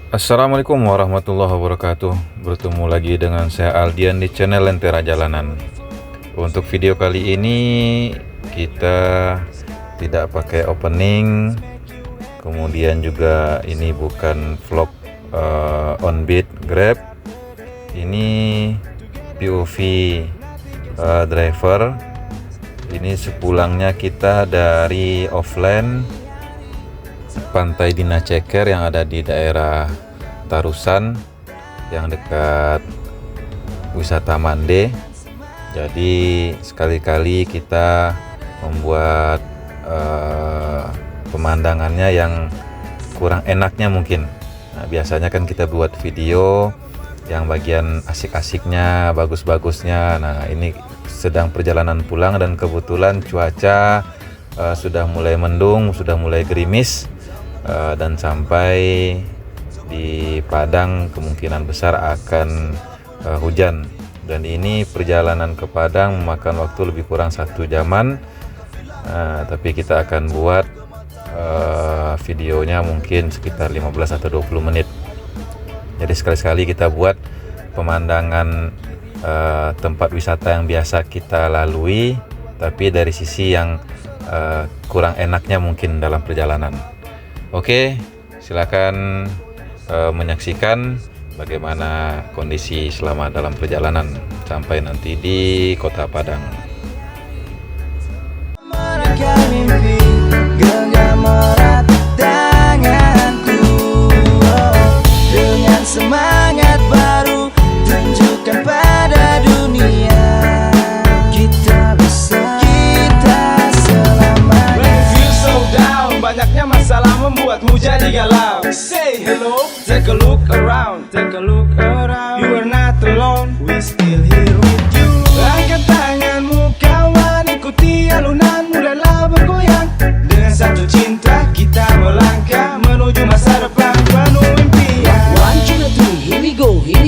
Assalamualaikum warahmatullahi wabarakatuh. Bertemu lagi dengan saya Aldian di channel Lentera Jalanan. Untuk video kali ini kita tidak pakai opening, kemudian juga ini bukan vlog on beat Grab. Ini POV driver. Ini sepulangnya kita dari offline Pantai Dina Ceker yang ada di daerah Tarusan yang dekat Wisata Mande. Jadi sekali-kali kita membuat pemandangannya yang kurang enaknya mungkin. Nah, biasanya kan kita buat video yang bagian asik-asiknya, bagus-bagusnya. Nah, ini sedang perjalanan pulang dan kebetulan cuaca sudah mulai mendung, sudah mulai gerimis. Dan sampai di Padang kemungkinan besar akan hujan, dan ini perjalanan ke Padang memakan waktu lebih kurang 1 jaman. Tapi kita akan buat videonya mungkin sekitar 15 atau 20 menit. Jadi sekali-sekali kita buat pemandangan tempat wisata yang biasa kita lalui, tapi dari sisi yang kurang enaknya mungkin dalam perjalanan. Oke, silakan menyaksikan bagaimana kondisi Selamat dalam perjalanan sampai nanti di Kota Padang. Dengan semangat baru tunjukkan pada dunia kita bisa, kita selamanya. When you feel so down, banyaknya masalah membuatmu jadi galau. Say hello, take a look around, take a look around. You are not alone, we still here with you. Angkat tanganmu kawan, ikuti alunan, mulailah bergoyang. Dengan satu cinta kita melangkah menuju masa depan penuh impian. 1, 2, 3, here we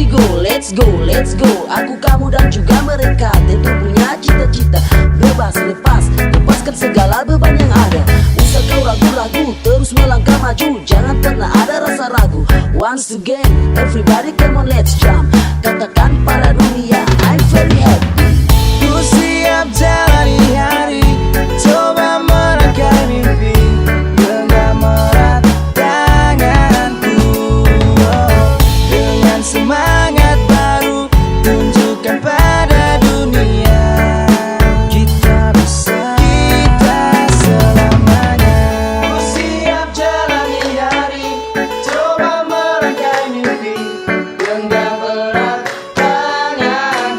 go, let's go, let's go. Aku, kamu dan juga mereka tentu punya cita-cita. Bebas, lepaskan segala beban yang ada. Usah kau ragu-ragu, terus melangkah maju. Jangan pernah ada rasa ragu. Once again, everybody come on, let's jump. Katakan pada dunia, I'm very happy. Ku siap jalani hari, coba merangkai mimpi. Genggam erat tanganku, dengan semangat baru tunjukkan pada dunia kita bisa, kita selamanya. Ku siap jalani hari, coba merangkai mimpi. Genggam erat tanganku,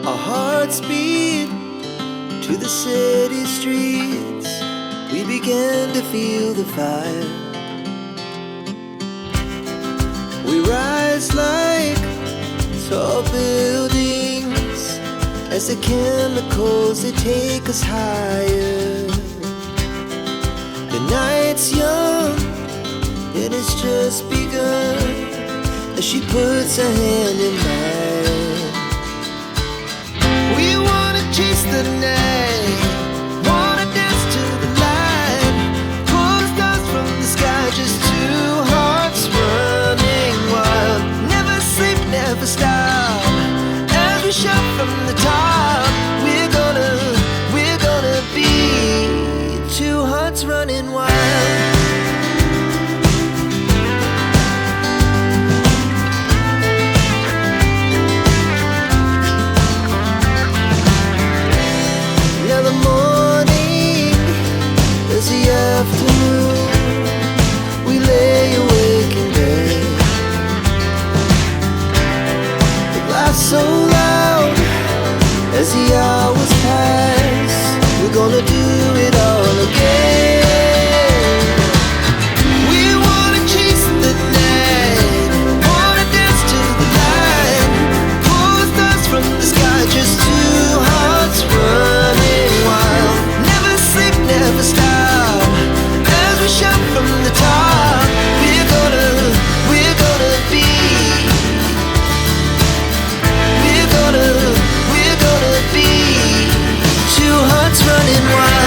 Our hearts beat to the city streets. We began to feel the fire. We rise like tall buildings as the chemicals, they take us higher. The night's young, it has just begun as she puts her hand in mine. We wanna chase the night, wanna dance to the light, pull the stars from the sky, just two hearts running wild. Never sleep, never stop, as we shout from the top. We're gonna be two hearts running wild. Now the morning is the afternoon. We lay awake in bed. The laughs so loud as the hours pass. We're gonna do it all again. We wanna chase the night, wanna dance to the light, pull the stars from the sky, just two hearts running wild. Never sleep, never stop, as we shout from the top. We're gonna be, we're gonna be two hearts running wild.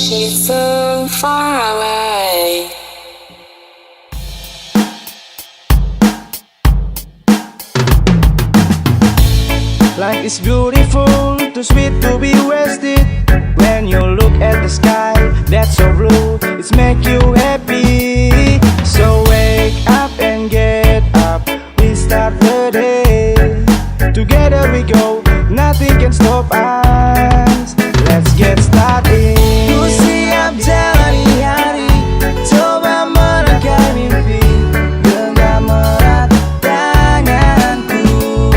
she's so far away. Life is beautiful, too sweet to be wasted. When you look at the sky, that's so blue, it's make you happy. So wake up and get up, we start the day. Together we go, nothing can stop us. Let's get started. Ku siap jalani hari, coba merangkai mimpi, genggam erat tanganku.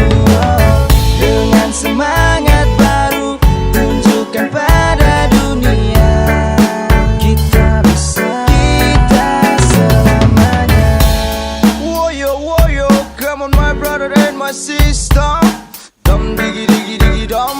Dengan semangat baru, tunjukkan pada dunia kita bisa, kita selamanya. Woyo, woyo, come on my brother and my sister. Dum digi digi digi dum,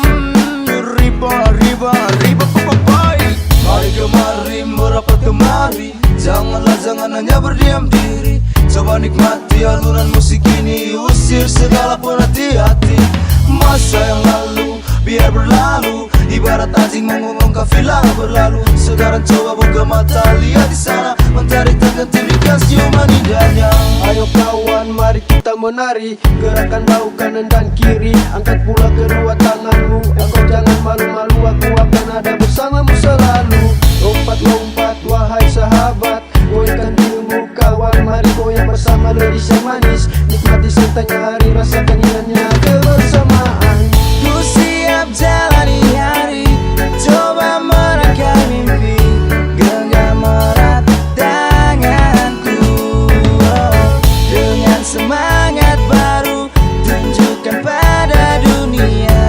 riba riba riba papai. Mari kemari merapat kemari, janganlah jangan hanya berdiam diri. Coba nikmati alunan musik ini, usir segala pun hati-hati. Masa yang lalu biar berlalu, ibarat anjing mengumum kafilah berlalu. Sekarang coba buka mata, lihat di sana, mentari tergantikan ciuman indahnya. Ayo kawan, mari kita menari, gerakan bahu kanan dan kiri, angkat pula kedua tanganmu. Engkau jangan malu-malu, aku akan ada bersamamu selalu. Lompat-lompat wahai sahabat, goyangkan dirimu kawan, mari goyang bersama ladies yang manis. Nikmati sentanya hari, rasakan indahnya kebersamaan. Ku siap jalani hari, coba merangkai mimpi, genggam erat tanganku. Dengan semangat baru, tunjukkan pada dunia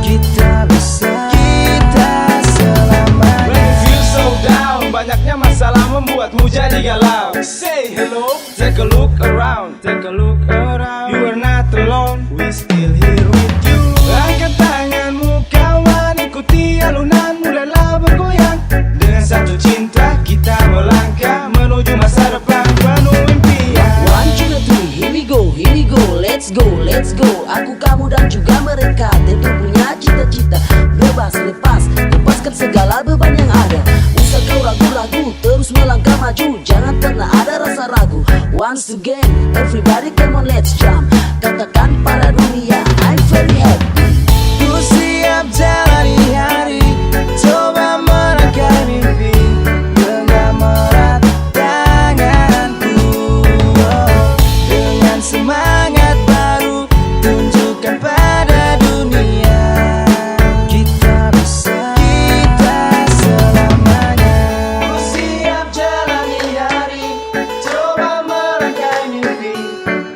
kita bisa, kita selamanya. When you feel so down, banyaknya masalah membuatmu jadi galau. Say hello, take a look around, take a look around. You are not alone, we still here with you. Angkat tanganmu kawan, ikuti alunan, mulailah bergoyang. Dengan satu cinta kita melangkah menuju masa depan penuh impian. 1, 2, 3, here we go, let's go, let's go. Aku, kamu dan juga mereka tentu punya cita-cita. Bebas, lepaskan segala beban yang ada. Usah kau ragu-ragu, terus melangkah maju, jangan pernah ada rasa ragu. Once again, everybody come on let's jump. Katakan pada dunia, I'm very happy. Ku siap jalani hari, coba merangkai mimpi, genggam erat tanganku. Dengan semangat baru, tunjukkan pada dunia kita bisa, kita selamanya. Ku siap jalani hari, coba merangkai mimpi,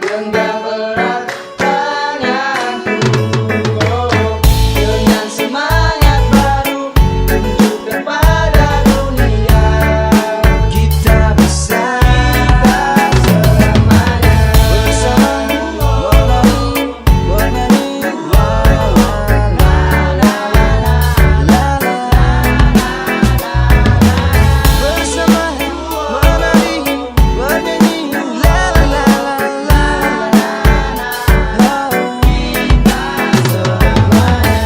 genggam erat tanganku. Dengan semangat baru, tunjukkan pada dunia kita bisa, kita selamanya. Bersamamu bernyanyi, la la la la la la. Bersamamu bernyanyi, la la la la la. Kita selamanya.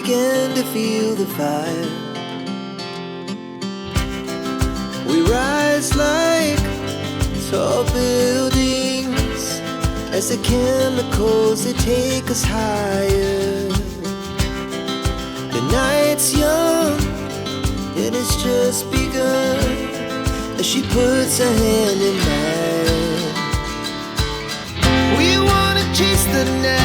begin to feel the fire. We rise like tall buildings as the chemicals they take us higher. The night's young, it has just begun as she puts her hand in mine. We wanna chase the night.